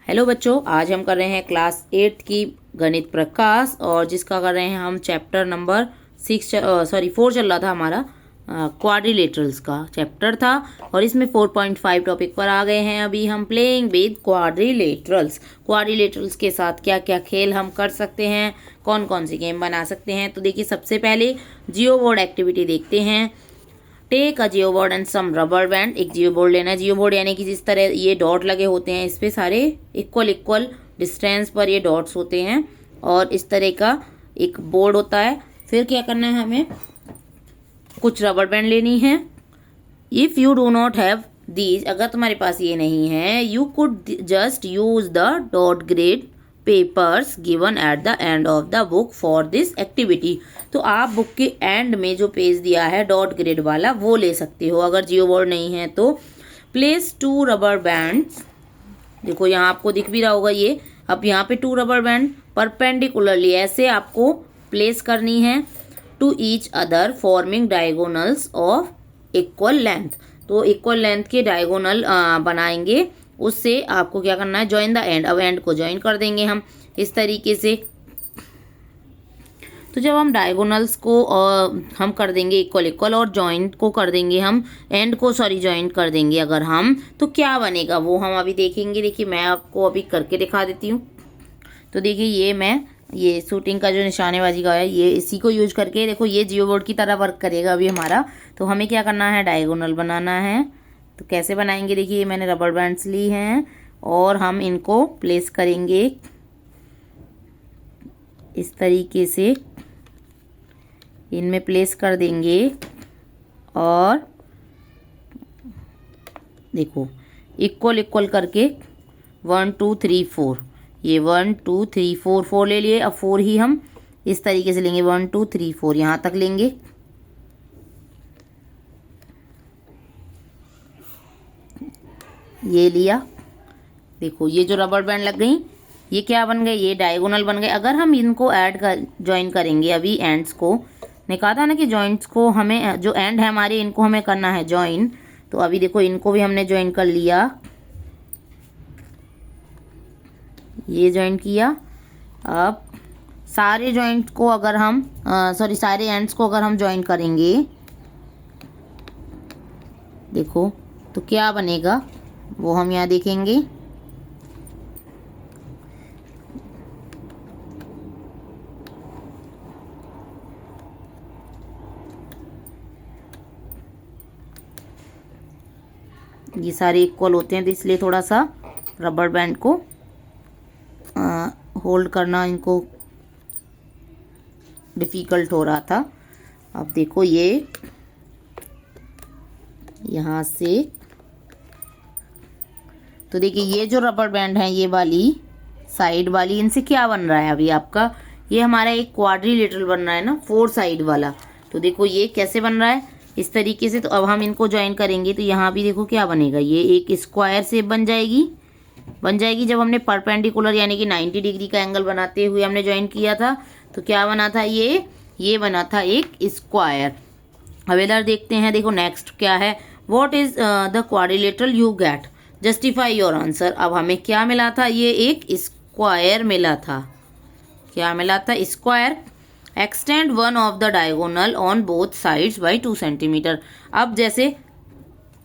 Hello बच्चों, आज हम कर रहे हैं क्लास 8 की गणित प्रकाश और जिसका कर रहे हैं हम चैप्टर नंबर 4 चल रहा था हमारा। क्वाड्रिलेटरल्स का चैप्टर था और इसमें 4.5 टॉपिक पर आ गए हैं। अभी हम प्लेइंग विद क्वाड्रिलेटरल्स के साथ क्या क्या खेल हम कर सकते हैं, कौन कौन सी गेम बना सकते हैं। तो देखिए, सबसे पहले जियो बोर्ड एक्टिविटी देखते हैं। Take a geo board and some rubber band. एक जियो बोर्ड लेना है। जियो बोर्ड यानी कि जिस तरह ये डॉट लगे होते हैं, इस पे सारे इक्वल डिस्टेंस पर ये डॉट्स होते हैं और इस तरह का एक बोर्ड होता है। फिर क्या करना है, हमें कुछ रबर बैंड लेनी है। If you do not have these, अगर तुम्हारे पास ये नहीं है, you could just use the dot grade papers given at the end of the book for this activity. तो आप बुक के एंड में जो पेज दिया है डॉट ग्रेड वाला, वो ले सकते हो अगर जियो बोर्ड नहीं है तो। Place 2 rubber bands. देखो यहाँ आपको दिख भी रहा होगा ये। अब यहाँ पे 2 रबर बैंड परपेंडिकुलरली ऐसे आपको प्लेस करनी है to each other forming diagonals of equal length. तो इक्वल लेंथ के डायगोनल बनाएंगे। उससे आपको क्या करना है, ज्वाइन द एंड। अब एंड को ज्वाइन कर देंगे हम इस तरीके से। तो जब हम डायगोनल्स को हम कर देंगे इक्वल और जॉइंट को कर देंगे हम, एंड को जॉइंट कर देंगे अगर हम, तो क्या बनेगा वो हम अभी देखेंगे। देखिए, मैं आपको अभी करके दिखा देती हूँ। तो देखिए, ये शूटिंग का जो निशानेबाजी का है, ये इसी को यूज करके देखो ये जियो बोर्ड की तरह वर्क करेगा अभी हमारा। तो हमें क्या करना है, डायगोनल बनाना है। तो कैसे बनाएंगे, देखिए मैंने रबर बैंड्स ली हैं और हम इनको प्लेस करेंगे इस तरीके से, इनमें प्लेस कर देंगे और देखो इक्वल करके 1 2 3 4, ये 1 2 3 4 ले लिए। अब 4 ही हम इस तरीके से लेंगे, 1 2 3 4 यहाँ तक लेंगे। ये लिया। देखो ये जो रबर बैंड लग गई, ये क्या बन गए, ये डायगोनल बन गए। अगर हम इनको ज्वाइन करेंगे, अभी एंड्स को ने कहा था ना कि जॉइंट्स को हमें, जो एंड है हमारे, इनको हमें करना है ज्वाइन। तो अभी देखो इनको भी हमने ज्वाइन कर लिया, ये ज्वाइन किया। अब सारे जॉइंट को अगर हम सारे एंड्स को अगर हम ज्वाइन करेंगे, देखो तो क्या बनेगा वो हम यहाँ देखेंगे। ये सारे इक्वल होते हैं, तो इसलिए थोड़ा सा रबर बैंड को होल्ड करना इनको डिफ़िकल्ट हो रहा था। अब देखो ये यहाँ से, तो देखिए ये जो रबर बैंड है, ये वाली साइड वाली, इनसे क्या बन रहा है अभी आपका, ये हमारा एक क्वाड्रिलेटरल बन रहा है ना, 4 साइड वाला। तो देखो ये कैसे बन रहा है, इस तरीके से। तो अब हम इनको ज्वाइन करेंगे तो यहाँ भी देखो क्या बनेगा, ये एक स्क्वायर शेप बन जाएगी। जब हमने परपेंडिकुलर यानी कि 90 डिग्री का एंगल बनाते हुए हमने ज्वाइन किया था, तो क्या बना था, ये बना था एक स्क्वायर। अब इधर देखते हैं, देखो नेक्स्ट क्या है, what is the quadrilateral you get, justify your answer. अब हमें क्या मिला था, ये एक स्क्वायर मिला था। क्या मिला था, square. Extend one of the diagonal on both sides by 2 centimetre. अब जैसे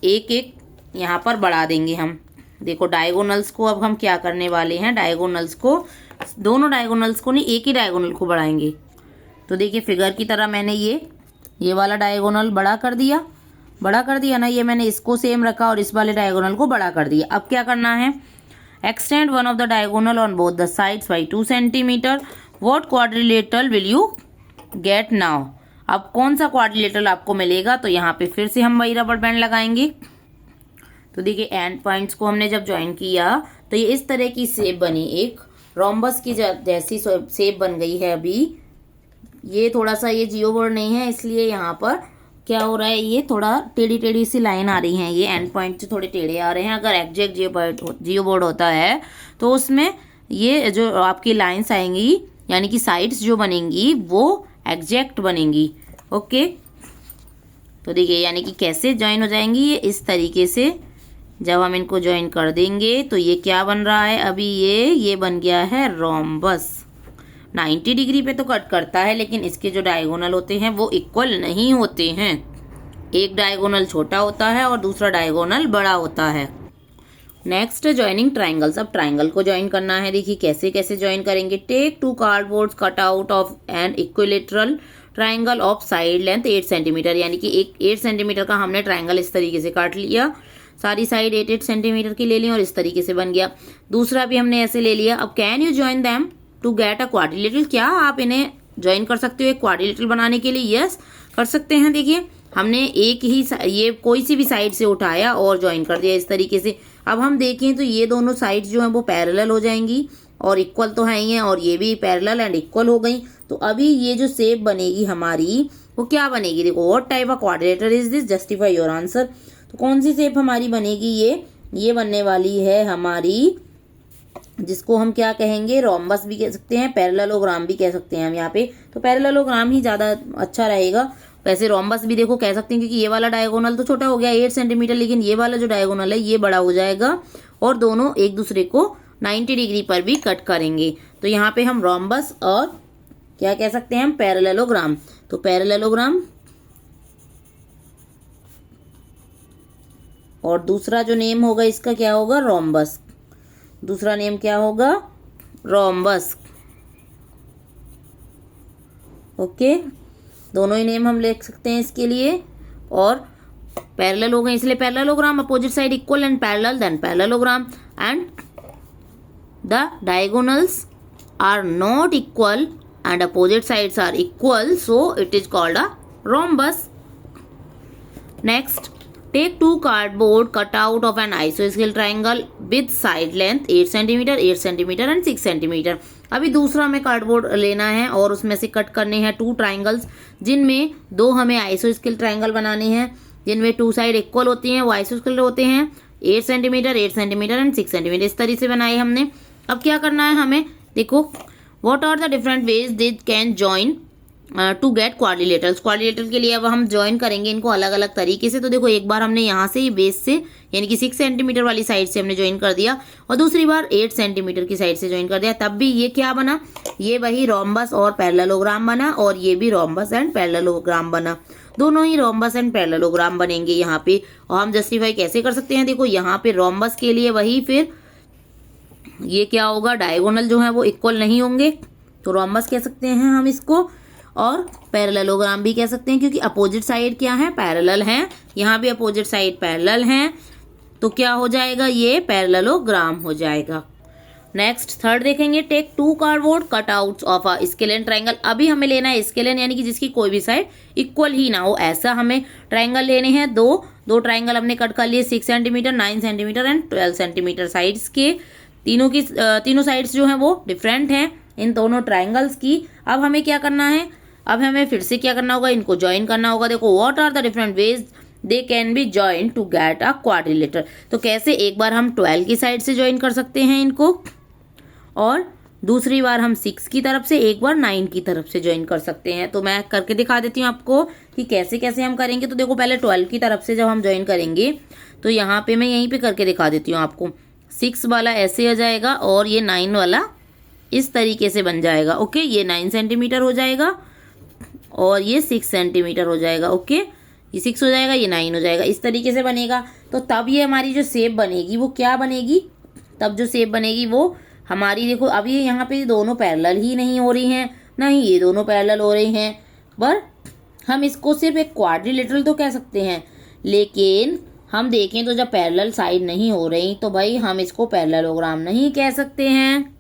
एक यहाँ पर बढ़ा देंगे हम। देखो डायगोनल्स को अब हम क्या करने वाले हैं, डायगोनल्स को, दोनों डायगोनल्स को नहीं, एक ही डायगोनल को बढ़ाएंगे। तो देखिए फिगर की तरह मैंने ये वाला डायगोनल बड़ा कर दिया ना, ये मैंने इसको सेम रखा और इस वाले डायगोनल को बड़ा कर दिया। अब क्या करना है, extend one of the diagonal on both the sides by 2 centimetre. What quadrilateral will you get now. अब कौन सा क्वाड्रिलेटरल आपको मिलेगा, तो यहाँ पे फिर से हम वही रबर बैंड लगाएंगे। तो देखिए एंड पॉइंट्स को हमने जब ज्वाइन किया तो ये इस तरह की शेप बनी, एक रोम्बस की जैसी शेप बन गई है। अभी ये थोड़ा सा, ये जियो बोर्ड नहीं है इसलिए यहाँ पर क्या हो रहा है, ये थोड़ा टेढ़ी सी लाइन आ रही हैं, ये एंड पॉइंट से थोड़े टेढ़े आ रहे हैं। अगर एग्जैक्ट जियो बोर्ड होता है तो उसमें ये जो आपकी लाइन्स आएंगी यानी कि साइड्स जो बनेंगी वो एग्जैक्ट बनेंगी। ओके, तो देखिए यानी कि कैसे ज्वाइन हो जाएंगी, ये इस तरीके से जब हम इनको ज्वाइन कर देंगे तो ये क्या बन रहा है, अभी ये बन गया है रोम्बस। 90 डिग्री पे तो कट करता है, लेकिन इसके जो डायगोनल होते हैं वो इक्वल नहीं होते हैं। एक डायगोनल छोटा होता है और दूसरा डायगोनल बड़ा होता है। Next joining triangles. अब ट्राइंगल को ज्वाइन करना है। देखिए कैसे कैसे ज्वाइन करेंगे। Take 2 cardboards cut out of an equilateral triangle of side length 8 centimetre, यानी कि एक 8 सेंटीमीटर का हमने ट्राइंगल इस तरीके से काट लिया। सारी साइड 8 सेंटीमीटर की ले ली और इस तरीके से बन गया। दूसरा भी हमने ऐसे ले लिया। अब can you join them to get a quadrilateral, क्या आप इन्हें ज्वाइन कर सकते हो एक क्वाड्रिलेटरल बनाने के लिए? यस, कर सकते हैं। देखिए हमने एक ही ये कोई सी भी साइड से उठाया और ज्वाइन कर दिया इस तरीके से। अब हम देखें तो ये दोनों साइड्स जो हैं वो पैरेलल हो जाएंगी और इक्वल तो है ही हैं, और ये भी पैरेलल एंड इक्वल हो गई। तो अभी ये जो शेप बनेगी हमारी वो क्या बनेगी? देखो, what type of quadrilateral is this, justify your answer. तो कौन सी शेप हमारी बनेगी? ये बनने वाली है हमारी, जिसको हम क्या कहेंगे, रोम्बस भी कह सकते हैं, पैरेललोग्राम भी कह सकते हैं हम यहाँ पे। तो पैरेललोग्राम ही ज़्यादा अच्छा रहेगा। वैसे रोम्बस भी देखो कह सकते हैं, क्योंकि ये वाला डायगोनल तो छोटा हो गया 8 सेंटीमीटर, लेकिन ये वाला जो डायगोनल है ये बड़ा हो जाएगा और दोनों एक दूसरे को 90 डिग्री पर भी कट करेंगे। तो यहाँ पे हम रोम्बस और क्या कह सकते हैं हम, पैरेललोग्राम। तो पैरेललोग्राम, और दूसरा जो नेम होगा इसका क्या होगा, रोम्बस। दूसरा नेम क्या होगा, रोम्बस। ओके, दोनों ही नेम हम लिख सकते हैं इसके लिए। और पैरेलल हो गए इसलिए parallelogram, opposite side equal and parallel, then parallelogram. And the diagonals are not equal and opposite sides are equal, so it is called a rhombus. Next, take 2 cardboard cut out of an isosceles triangle with side length 8 centimetre, 8 centimetre and 6 centimetre. अभी दूसरा हमें cardboard लेना है और उसमें से cut करने हैं 2 ट्राइंगल्स, जिनमें 2 हमें आइसोस्केल ट्राइंगल बनाने हैं, जिनमें 2 साइड इक्वल होती हैं, वो आइसोस्केल होते हैं। 8 सेंटीमीटर, 8 सेंटीमीटर एंड 6 सेंटीमीटर इस तरीके से बनाए हमने। अब क्या करना है हमें, देखो, what are the different ways they can join to get quadrilaterals. Quadrilateral के लिए अब हम ज्वाइन करेंगे इनको अलग अलग तरीके से। तो देखो, एक बार हमने यहाँ से ही बेस से, यानी कि 6 सेंटीमीटर वाली साइड से हमने ज्वाइन कर दिया, और दूसरी बार 8 सेंटीमीटर की साइड से ज्वाइन कर दिया, तब भी ये क्या बना, ये वही रोम्बस और पैरेललोग्राम बना, और ये भी रोम्बस एंड पैरेललोग्राम बना। दोनों ही रोम्बस एंड पैरेललोग्राम बनेंगे यहाँ पे। और हम जस्टिफाई कैसे कर सकते हैं, देखो यहाँ पे रोम्बस के लिए वही, फिर ये क्या होगा, डायगोनल जो है वो इक्वल नहीं होंगे, तो रोम्बस कह सकते हैं हम इसको। और पैरेललोग्राम भी कह सकते हैं, क्योंकि अपोजिट साइड क्या है, पैरेलल हैं। यहाँ भी अपोजिट साइड पैरेलल हैं, तो क्या हो जाएगा, ये पैरेललोग्राम हो जाएगा। नेक्स्ट थर्ड देखेंगे, take 2 cardboard cut out of a scalene triangle. अभी हमें लेना है स्केलेन, यानी कि जिसकी कोई भी साइड इक्वल ही ना हो, ऐसा हमें ट्राइंगल लेने हैं। दो ट्राइंगल हमने कट कर लिए, 6 centimetre, 9 centimetre and 12 centimetre sides के। तीनों साइड्स जो हैं वो डिफरेंट हैं इन दोनों ट्राइंगल्स की। अब हमें क्या करना है, अब हमें फिर से क्या करना होगा, इनको ज्वाइन करना होगा। देखो, what are the different ways they can be join to get a quadrilateral. तो कैसे, एक बार हम 12 की साइड से ज्वाइन कर सकते हैं इनको, और दूसरी बार हम 6 की तरफ से, एक बार 9 की तरफ से ज्वाइन कर सकते हैं। तो मैं करके दिखा देती हूँ आपको कि कैसे कैसे हम करेंगे। तो देखो, पहले 12 की तरफ से जब हम ज्वाइन करेंगे तो यहाँ पे मैं यहीं पे करके दिखा देती हूँ आपको। 6 वाला ऐसे आ जाएगा और ये 9 वाला इस तरीके से बन जाएगा। ओके, ये 9 सेंटीमीटर हो जाएगा और ये 6 सेंटीमीटर हो जाएगा। ओके, ये 6 हो जाएगा, ये 9 हो जाएगा, इस तरीके से बनेगा। तो तब ये हमारी जो शेप बनेगी वो क्या बनेगी, तब जो शेप बनेगी वो हमारी, देखो अब ये यहाँ पे दोनों पैरेलल ही नहीं हो रही हैं, ना ही ये दोनों पैरेलल हो रही हैं, पर हम इसको सिर्फ एक क्वाड्रिलेटरल तो कह सकते हैं। लेकिन हम देखें तो जब पैरेलल साइड नहीं हो रही तो भाई हम इसको पैरेललोग्राम नहीं कह सकते हैं,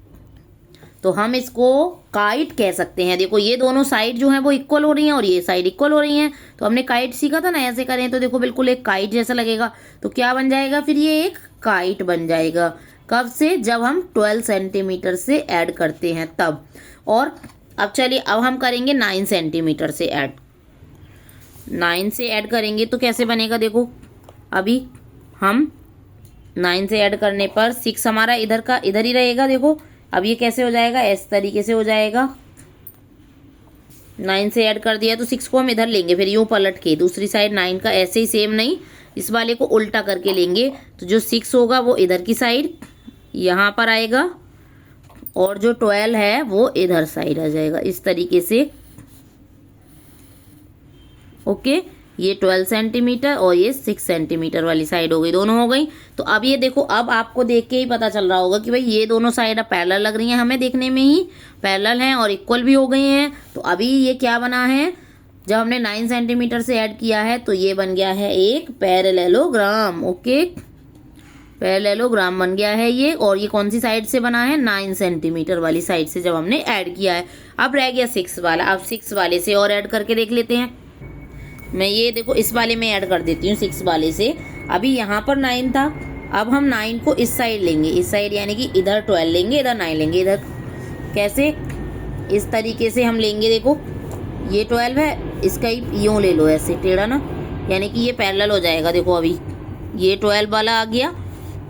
तो हम इसको काइट कह सकते हैं। देखो, ये दोनों साइड जो हैं वो इक्वल हो रही हैं और ये साइड इक्वल हो रही हैं, तो हमने काइट सीखा था ना, ऐसे करें तो देखो बिल्कुल एक काइट जैसा लगेगा। तो क्या बन जाएगा फिर, ये एक काइट बन जाएगा। कब से, जब हम 12 सेंटीमीटर से ऐड करते हैं तब। और अब चलिए, अब हम करेंगे 9 सेंटीमीटर से ऐड। 9 से ऐड करेंगे तो कैसे बनेगा, देखो अभी हम 9 से ऐड करने पर 6 हमारा इधर का इधर ही रहेगा। देखो अब ये कैसे हो जाएगा, इस तरीके से हो जाएगा। 9 से ऐड कर दिया तो 6 को हम इधर लेंगे, फिर यूँ पलट के दूसरी साइड 9 का ऐसे ही सेम नहीं, इस वाले को उल्टा करके लेंगे तो जो 6 होगा वो इधर की साइड यहाँ पर आएगा और जो 12 है वो इधर साइड आ जाएगा इस तरीके से। ओके, ये 12 सेंटीमीटर और ये 6 सेंटीमीटर वाली साइड हो गई, दोनों हो गई। तो अब ये देखो, अब आपको देख के ही पता चल रहा होगा कि भाई ये दोनों साइड अब पैरेलल लग रही हैं, हमें देखने में ही पैरेलल हैं और इक्वल भी हो गई हैं। तो अभी ये क्या बना है, जब हमने 9 सेंटीमीटर से ऐड किया है तो ये बन गया है एक पैरेललोग्राम। ओके, पैरेललोग्राम बन गया है ये। और ये कौन सी साइड से बना है, 9 सेंटीमीटर वाली साइड से जब हमने ऐड किया है। अब रह गया 6 वाला, अब 6 वाले से और ऐड करके देख लेते हैं। मैं ये देखो इस वाले में ऐड कर देती हूँ 6 वाले से। अभी यहाँ पर 9 था, अब हम 9 को इस साइड लेंगे, इस साइड यानी कि इधर 12 लेंगे, इधर 9 लेंगे। इधर कैसे, इस तरीके से हम लेंगे। देखो ये 12 है, इसका ही यूँ ले लो ऐसे टेढ़ा ना, यानी कि ये पैरेलल हो जाएगा। देखो अभी ये 12 वाला आ गया,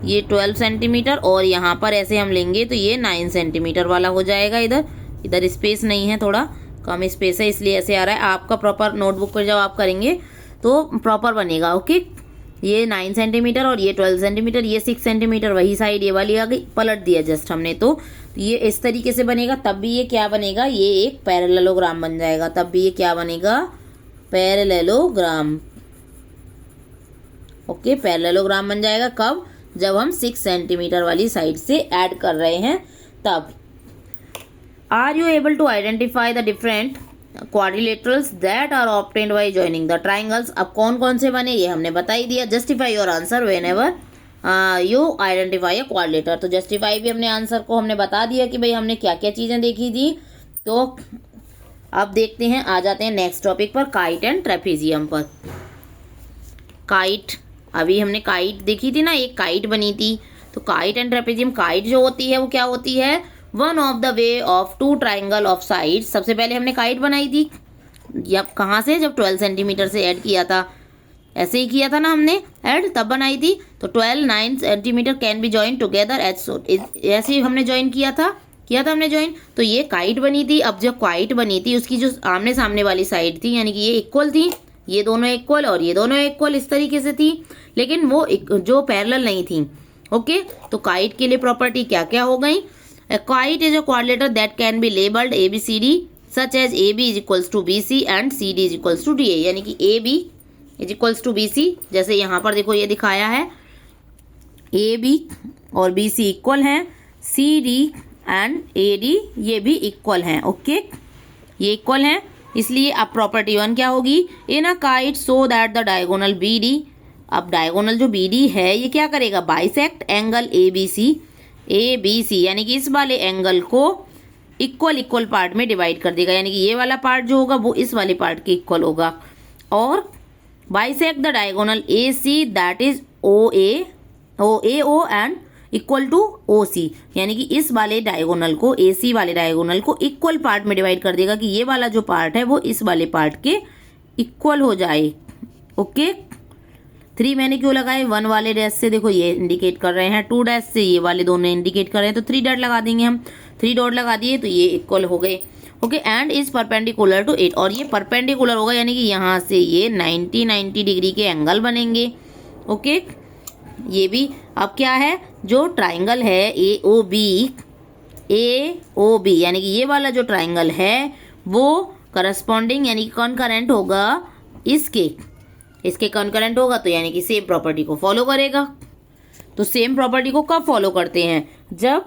ये 12 सेंटीमीटर और यहाँ पर ऐसे हम लेंगे तो ये 9 सेंटीमीटर वाला हो जाएगा। इधर स्पेस नहीं है, थोड़ा कम स्पेस है इसलिए ऐसे आ रहा है। आपका प्रॉपर नोटबुक पर जब आप करेंगे तो प्रॉपर बनेगा। ओके, ये 9 सेंटीमीटर और ये 12 सेंटीमीटर, ये 6 सेंटीमीटर वही साइड ये वाली आ गई, पलट दिया जस्ट हमने। तो ये इस तरीके से बनेगा, तब भी ये क्या बनेगा, ये एक पैरेललोग्राम बन जाएगा। तब भी ये क्या बनेगा, पैरेललोग्राम। ओके, पैरेललोग्राम बन जाएगा कब, जब हम 6 सेंटीमीटर वाली साइड से ऐड कर रहे हैं तब। Are you able to identify the different quadrilaterals that are obtained by joining the triangles? अब कौन कौन से बने ये हमने बता ही दिया। Justify your answer whenever you identify a quadrilateral। तो justify भी हमने आंसर को हमने बता दिया कि भाई हमने क्या क्या चीज़ें देखी थी। तो अब देखते हैं, आ जाते हैं नेक्स्ट टॉपिक पर, काइट एंड ट्रेपेजियम पर। काइट, अभी हमने काइट देखी थी ना, एक काइट बनी थी। तो काइट एंड ट्रेपेजियम, काइट जो होती है वो क्या होती है, one of the way of two triangle of sides. सबसे पहले हमने काइट बनाई थी, जब कहाँ से, जब 12 सेंटीमीटर से ऐड किया था, ऐसे ही किया था ना हमने ऐड, तब बनाई थी। तो 12 9 centimetre can be join together as so, ऐसे ही हमने ज्वाइन किया था हमने ज्वाइन। तो ये काइट बनी थी। अब जब काइट बनी थी उसकी जो आमने सामने वाली साइड थी, यानी कि ये इक्वल थी, ये दोनों इक्वल और ये दोनों इक्वल इस तरीके से थी, लेकिन वो जो पैरेलल नहीं थी। ओके, तो काइट के लिए प्रॉपर्टी क्या क्या हो गई, A kite is a quadrilateral that can be labeled ABCD, such as AB is equals to BC and CD is equals to DA। यानी कि AB is equals to BC, जैसे यहाँ पर देखो ये दिखाया है, AB और BC इक्वल हैं, CD एंड AD ये भी इक्वल हैं। ओके, ये इक्वल हैं, इसलिए अब प्रॉपर्टी 1 क्या होगी, in a kite so that the diagonal BD। अब डायगोनल जो BD है ये क्या करेगा, बाइसेक्ट एंगल ABC, यानी कि इस वाले एंगल को इक्वल पार्ट में डिवाइड कर देगा, यानी कि ये वाला पार्ट जो होगा वो इस वाले पार्ट के इक्वल होगा। और bisect the diagonal AC that is OAO and equal to OC, यानी कि इस वाले डायगोनल को, AC वाले डायगोनल को इक्वल पार्ट में डिवाइड कर देगा कि ये वाला जो पार्ट है वो इस वाले पार्ट के इक्वल हो जाए। ओके, 3 मैंने क्यों लगाए, 1 वाले डैश से देखो ये इंडिकेट कर रहे हैं, 2 डैश से ये वाले दोनों इंडिकेट कर रहे हैं, तो 3 डॉट लगा देंगे हम। 3 डॉट लगा दिए तो ये इक्वल हो गए। Okay, and is perpendicular to 8, और ये परपेंडिकुलर होगा, यानी कि यहाँ से ये 90 डिग्री के एंगल बनेंगे। ओके, ये भी अब क्या है, जो ट्राइंगल है AOB, यानी कि ये वाला जो ट्राइंगल है वो करस्पॉन्डिंग यानी कि कॉन्करेंट होगा इसके कॉन्करेंट होगा, तो यानी कि सेम प्रॉपर्टी को फॉलो करेगा। तो सेम प्रॉपर्टी को कब फॉलो करते हैं, जब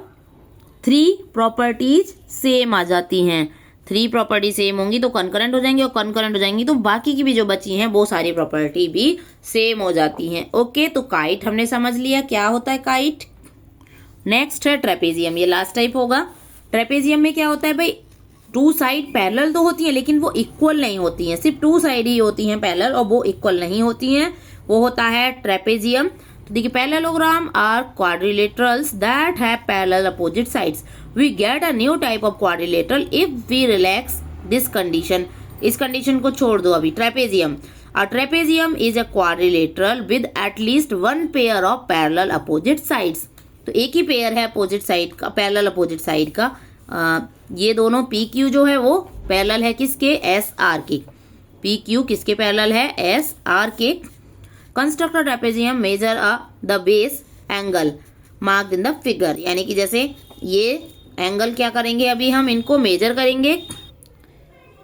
3 प्रॉपर्टीज सेम आ जाती हैं। 3 प्रॉपर्टी सेम होंगी तो कॉन्करेंट हो जाएंगे, और कॉन्करेंट हो जाएंगी तो बाकी की भी जो बची हैं वो सारी प्रॉपर्टी भी सेम हो जाती हैं। ओके, तो काइट हमने समझ लिया क्या होता है काइट। नेक्स्ट है ट्रेपेजियम, ये लास्ट टाइप होगा। ट्रेपेजियम में क्या होता है भाई, 2 साइड पैरेलल तो होती हैं लेकिन वो इक्वल नहीं होती हैं, सिर्फ 2 साइड ही होती हैं पैरेलल और वो इक्वल नहीं होती हैं, वो होता है ट्रेपेजियम। तो देखिए, parallelogram are quadrilaterals that have parallel opposite sides. We get a new type of quadrilateral if we relax this condition. इस कंडीशन को छोड़ दो अभी। Trapezium, a trapezium is a quadrilateral with at least 1 pair of parallel opposite sides. तो एक ही pair है opposite side का, पैरेलल अपोजिट साइड का। ये दोनों PQ जो है वो पैरेलल है किसके, SR के। PQ किसके पैरेलल है, SR के। Construct a trapezium, measure the base angle marked in the figure. यानी कि जैसे ये एंगल क्या करेंगे, अभी हम इनको मेजर करेंगे।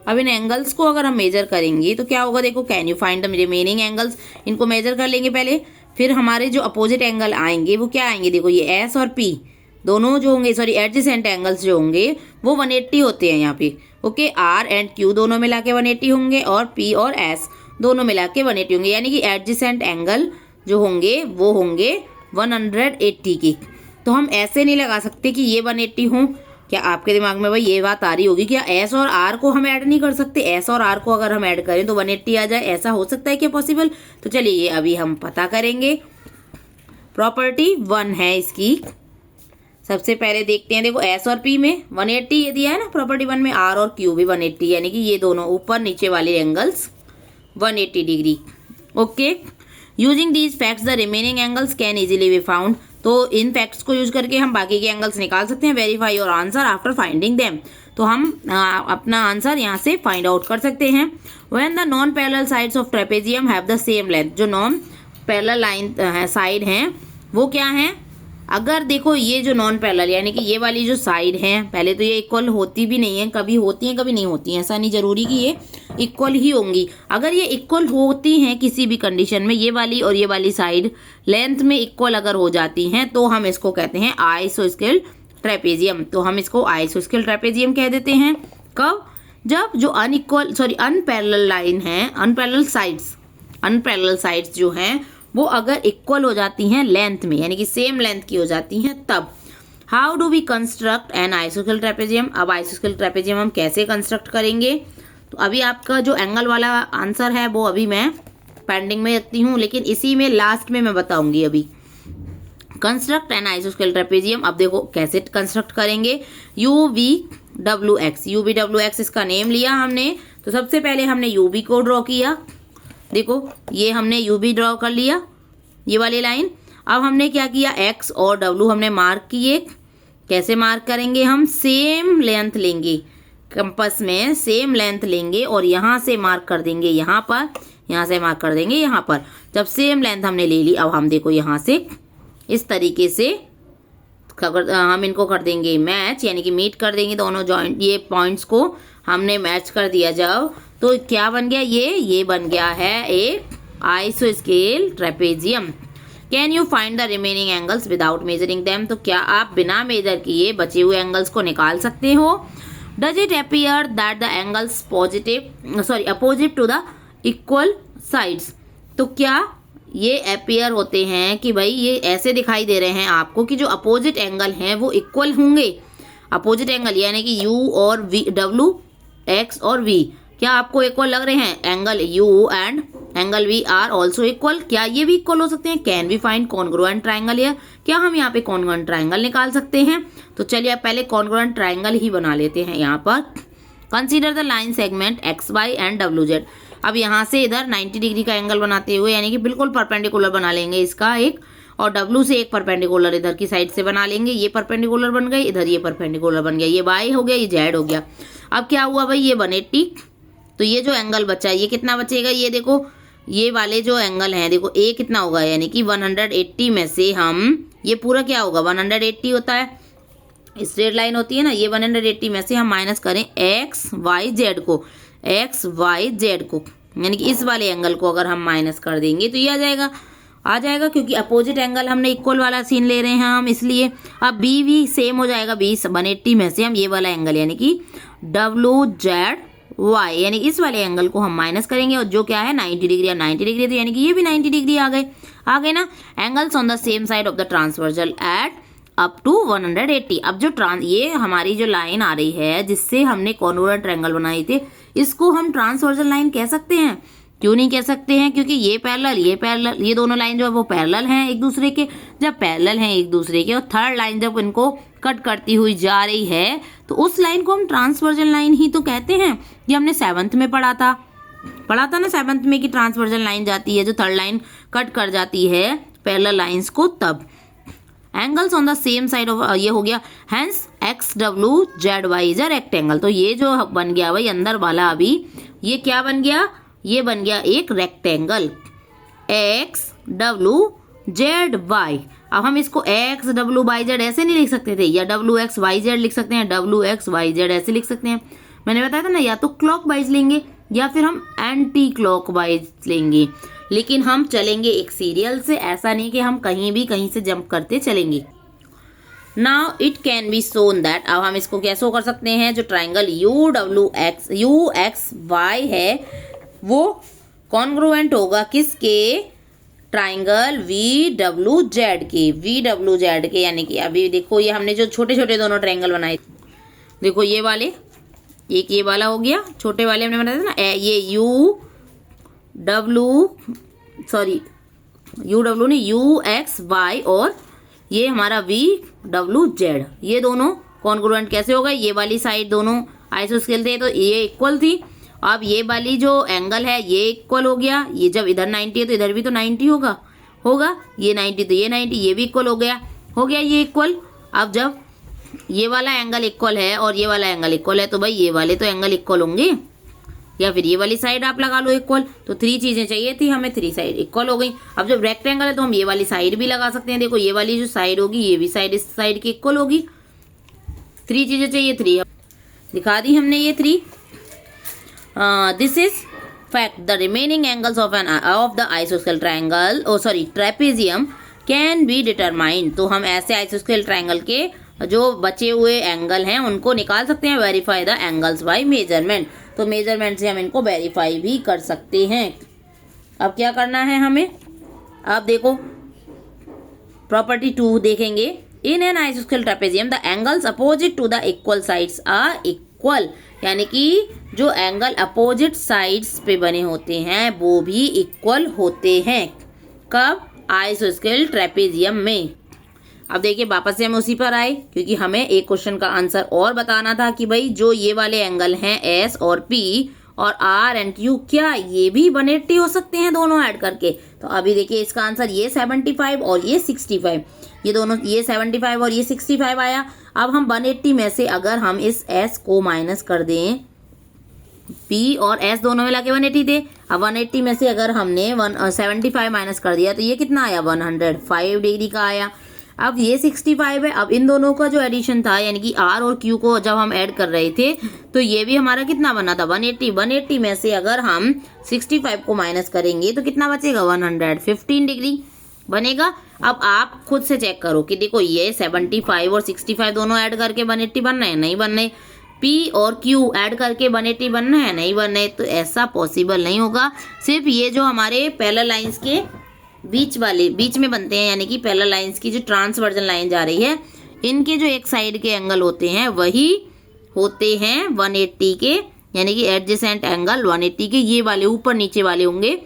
अब इन एंगल्स को अगर हम मेजर करेंगे तो क्या होगा, देखो can you find the remaining angles, इनको मेजर कर लेंगे पहले, फिर हमारे जो अपोजिट एंगल आएंगे वो क्या आएंगे, देखो ये एस और पी दोनों जो होंगे, सॉरी एडजेसेंट एंगल्स जो होंगे वो 180 होते हैं यहाँ पे। ओके, आर एंड क्यू दोनों मिला के 180 होंगे और पी और एस दोनों मिला के 180 होंगे। यानी कि एडजेसेंट एंगल जो होंगे वो होंगे 180 की। तो हम ऐसे नहीं लगा सकते कि ये 180 हों। क्या आपके दिमाग में भाई ये बात आ रही होगी, क्या एस और आर को हम ऐड नहीं कर सकते? एस और आर को अगर हम ऐड करें तो 180 आ जाए, ऐसा हो सकता है क्या पॉसिबल? तो चलिए ये अभी हम पता करेंगे। प्रॉपर्टी 1 है इसकी, सबसे पहले देखते हैं। देखो एस और पी में 180 ये दिया है ना प्रॉपर्टी 1 में, आर और क्यू भी 180, यानी कि ये दोनों ऊपर नीचे वाले angles 180 degree. Okay, using these facts the remaining angles can easily be found. तो इन फैक्ट्स को यूज करके हम बाकी के एंगल्स निकाल सकते हैं। Verify your answer after finding them. तो हम अपना आंसर यहाँ से फाइंड आउट कर सकते हैं। When the non parallel sides of trapezium have the same length, जो नॉन पैरेलल लाइन साइड हैं वो क्या हैं, अगर देखो ये जो नॉन पैरेलल यानी कि ये वाली जो साइड है, पहले तो ये इक्वल होती भी नहीं है, कभी होती हैं कभी नहीं होती हैं, ऐसा नहीं जरूरी कि ये इक्वल ही होंगी। अगर ये इक्वल होती हैं किसी भी कंडीशन में, ये वाली साइड लेंथ में इक्वल अगर हो जाती हैं तो हम इसको कहते हैं आइसोस्केल ट्रेपेजियम। तो हम इसको आइसोस्केल ट्रेपेजियम कह देते हैं। कब? जब जो अनपैरेलल लाइन है, अनपैरेलल साइड्स जो हैं वो अगर इक्वल हो जाती हैं लेंथ में, यानी कि सेम लेंथ की हो जाती हैं, तब। How do we construct an आइसोस्केल ट्रेपेजियम? अब आइसोस्केल ट्रेपेजियम हम कैसे कंस्ट्रक्ट करेंगे? तो अभी आपका जो एंगल वाला आंसर है वो अभी मैं पेंडिंग में रखती हूँ, लेकिन इसी में लास्ट में मैं बताऊंगी। अभी कंस्ट्रक्ट एन आइसोस्केल ट्रेपेजियम, अब देखो कैसे कंस्ट्रक्ट करेंगे। UVWX इसका नेम लिया हमने। तो सबसे पहले हमने UV को ड्रॉ किया, देखो ये हमने UV ड्रॉ कर लिया, ये वाली लाइन। अब हमने क्या किया, X और W हमने मार्क किए। कैसे मार्क करेंगे? हम सेम लेंथ लेंगे, कंपास में सेम लेंथ लेंगे और यहाँ से मार्क कर देंगे यहाँ पर, यहाँ से मार्क कर देंगे यहाँ पर। जब सेम लेंथ हमने ले ली, अब हम देखो यहाँ से इस तरीके से हम इनको कर देंगे मैच, यानी कि मीट कर देंगे दोनों जॉइंट, ये पॉइंट्स को हमने मैच कर दिया। जब तो क्या बन गया, ये बन गया है एक आइसोस्केल trapezium. Can you find the remaining angles without measuring them? तो क्या आप बिना मेजर किए बचे हुए एंगल्स को निकाल सकते हो? Does it appear that the angles opposite to the equal sides? तो क्या ये अपीयर होते हैं कि भाई ये ऐसे दिखाई दे रहे हैं आपको कि जो अपोजिट एंगल हैं वो इक्वल होंगे? अपोजिट एंगल यानी कि U और V, W, X और V क्या आपको इक्वल लग रहे हैं? Angle U and angle V are also equal. क्या ये भी इक्वल हो सकते हैं? Can we find congruent triangle here? क्या हम यहाँ पे कॉन्ग्रुएंट ट्राइंगल निकाल सकते हैं? तो चलिए अब पहले कॉन्ग्रुएंट ट्राइंगल ही बना लेते हैं। यहाँ पर consider the line segment XY and WZ। अब यहाँ से इधर 90 डिग्री का एंगल बनाते हुए, यानी कि बिल्कुल परपेंडिकुलर बना लेंगे इसका एक, और W से एक परपेंडिकुलर इधर की साइड से बना लेंगे। ये परपेंडिकुलर बन गई, इधर ये परपेंडिकुलर बन गया, ये Y हो गया, ये Z हो गया। अब क्या हुआ भाई, ये 180। तो ये जो एंगल बचा, ये कितना बचेगा? ये देखो ये वाले जो एंगल हैं, देखो A कितना होगा, यानी कि 180 में से हम, ये पूरा क्या होगा 180 होता है, स्ट्रेट लाइन होती है ना, ये 180 में से हम माइनस करें XYZ को, यानी कि इस वाले एंगल को अगर हम माइनस कर देंगे तो ये आ जाएगा क्योंकि अपोजिट एंगल हमने इक्वल वाला सीन ले रहे हैं हम, इसलिए। अब B भी सेम हो जाएगा, 180 में से हम ये वाला एंगल यानी कि WZY यानी इस वाले एंगल को हम माइनस करेंगे, और जो क्या है 90 डिग्री, या 90 डिग्री, तो यानी कि ये भी 90 डिग्री आ गए ना। Angles on the same side of the transversal add up to 180। अब जो ये हमारी जो लाइन आ रही है जिससे हमने कॉन्ग्रुएंट ट्रायंगल बनाई थी, इसको हम ट्रांसवर्सल लाइन कह सकते हैं। क्यों नहीं कह सकते हैं? क्योंकि ये पैरेलल, ये दोनों लाइन जो है वो पैरेलल हैं एक दूसरे के। जब पैरेलल हैं एक दूसरे के और थर्ड लाइन जब इनको कट करती हुई जा रही है तो उस लाइन को हम ट्रांसवर्सल लाइन ही तो कहते हैं। ये हमने 7th में पढ़ा था ना 7th में कि ट्रांसवर्सल लाइन जाती है जो थर्ड लाइन कट कर जाती है पैरेलल लाइंस को, तब। Angles on the same side of, ये हो गया, hence XWZY is a rectangle. तो ये जो बन गया भाई अंदर वाला, अभी ये क्या बन गया? ये बन गया एक rectangle. X W Z Y. अब हम इसको एक्स डब्लू वाई जेड ऐसे नहीं लिख सकते थे, या डब्लू एक्स वाई जेड लिख सकते हैं, डब्लू एक्स वाई जेड ऐसे लिख सकते हैं। मैंने बताया था ना, या तो क्लॉक वाइज लेंगे या फिर हम एंटी क्लॉक वाइज लेंगे, लेकिन हम चलेंगे एक सीरियल से, ऐसा नहीं कि हम कहीं भी कहीं से जंप करते चलेंगे। Now it can be shown that, अब हम इसको क्या शो कर सकते हैं, जो ट्राइंगल यू एक्स वाई है वो कॉन्ग्रुएंट होगा किसके, ट्राइंगल वी डब्ल्यू जेड के, यानी कि अभी देखो ये हमने जो छोटे छोटे दोनों ट्राइंगल बनाए, देखो ये वाले, एक ये वाला हो गया, छोटे वाले हमने बनाए थे ना, ये यू डब्ल्यू नहीं, यू एक्स वाई, और ये हमारा वी डब्ल्यू जेड, ये दोनों कॉन्ग्रुएंट कैसे हो गए, ये वाली साइड दोनों आइसोस्केल थे तो ये इक्वल थी। अब ये वाली जो एंगल है ये इक्वल हो गया, ये जब इधर 90 है तो इधर भी तो 90 होगा, ये 90 तो ये 90, ये भी इक्वल हो गया ये इक्वल। अब जब ये वाला एंगल इक्वल है और ये वाला एंगल इक्वल है तो भाई ये वाले तो एंगल इक्वल होंगे, या फिर ये वाली साइड आप लगा लो इक्वल। तो 3 चीजें चाहिए थी हमें, 3 साइड इक्वल हो गई। अब जब रेक्टेंगल है तो हम ये वाली साइड भी लगा सकते हैं, देखो ये वाली जो साइड होगी ये भी साइड इस साइड की इक्वल होगी। 3 चीजें चाहिए, 3 दिखा दी हमने ये 3। This is fact, the remaining angles of the आइसोस्केल triangle trapezium can be determined. तो हम ऐसे आइसोस्केल ट्राइंगल के जो बचे हुए एंगल हैं उनको निकाल सकते हैं, verify the angles by measurement. तो मेजरमेंट से हम इनको वेरीफाई भी कर सकते हैं। अब क्या करना है हमें, अब देखो प्रॉपर्टी 2 देखेंगे। इन एन आइसोस्केल trapezium the angles opposite to the equal sides are equal, यानी कि जो एंगल अपोजिट साइड्स पे बने होते हैं वो भी इक्वल होते हैं। कब, आइसोस्केल ट्रेपेजियम में। अब देखिए वापस से हम उसी पर आए, क्योंकि हमें एक क्वेश्चन का आंसर और बताना था कि भाई जो ये वाले एंगल हैं एस और पी और आर एंड क्यू, क्या ये भी 180 हो सकते हैं दोनों ऐड करके। तो अभी देखिए इसका आंसर ये 75 और ये 65, ये दोनों, ये 75 और ये 65 आया। अब हम 180 में से अगर हम इस एस को माइनस कर दें, पी और एस दोनों मिला के 180 थे, अब 180 में से अगर हमने 75 माइनस कर दिया तो ये कितना आया, 105 डिग्री का आया। अब ये 65 है, अब इन दोनों का जो एडिशन था यानी कि आर और क्यू को जब हम ऐड कर रहे थे तो ये भी हमारा कितना बना था, 180 में से अगर हम 65 को माइनस करेंगे तो कितना बचेगा, 115 डिग्री बनेगा। अब आप खुद से चेक करो कि देखो ये 75 और 65 दोनों ऐड करके 180 बन रहे हैं, नहीं बन रहे। पी और क्यू ऐड करके 180 बनना है, नहीं बन रहे। तो ऐसा पॉसिबल नहीं होगा। सिर्फ ये जो हमारे पैरेलल लाइंस के बीच में बनते हैं, यानी कि पैरेलल लाइंस की जो ट्रांसवर्जन लाइन जा रही है, इनके जो एक साइड के एंगल होते हैं वही होते हैं 180 के, यानी कि एडजेसेंट एंगल 180 के। ये वाले ऊपर नीचे वाले होंगे,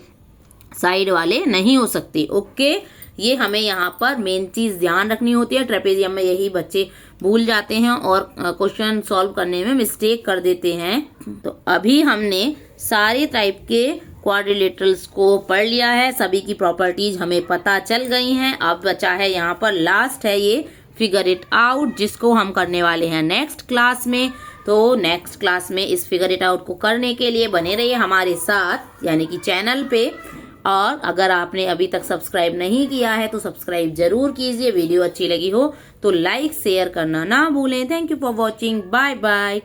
साइड वाले नहीं हो सकते। ओके, ये हमें यहाँ पर मेन चीज़ ध्यान रखनी होती है। ट्रेपेजियम में यही बच्चे भूल जाते हैं और क्वेश्चन सॉल्व करने में मिस्टेक कर देते हैं। तो अभी हमने सारे टाइप के क्वाड्रिलेटरल्स को पढ़ लिया है, सभी की प्रॉपर्टीज हमें पता चल गई हैं। अब बचा है यहाँ पर लास्ट है ये फिगर इट आउट, जिसको हम करने वाले हैं नेक्स्ट क्लास में। तो नेक्स्ट क्लास में इस फिगर इट आउट को करने के लिए बने रहिए हमारे साथ, यानी कि चैनल पे। और अगर आपने अभी तक सब्सक्राइब नहीं किया है तो सब्सक्राइब जरूर कीजिए। वीडियो अच्छी लगी हो तो लाइक शेयर करना ना भूलें। Thank you for watching, bye bye.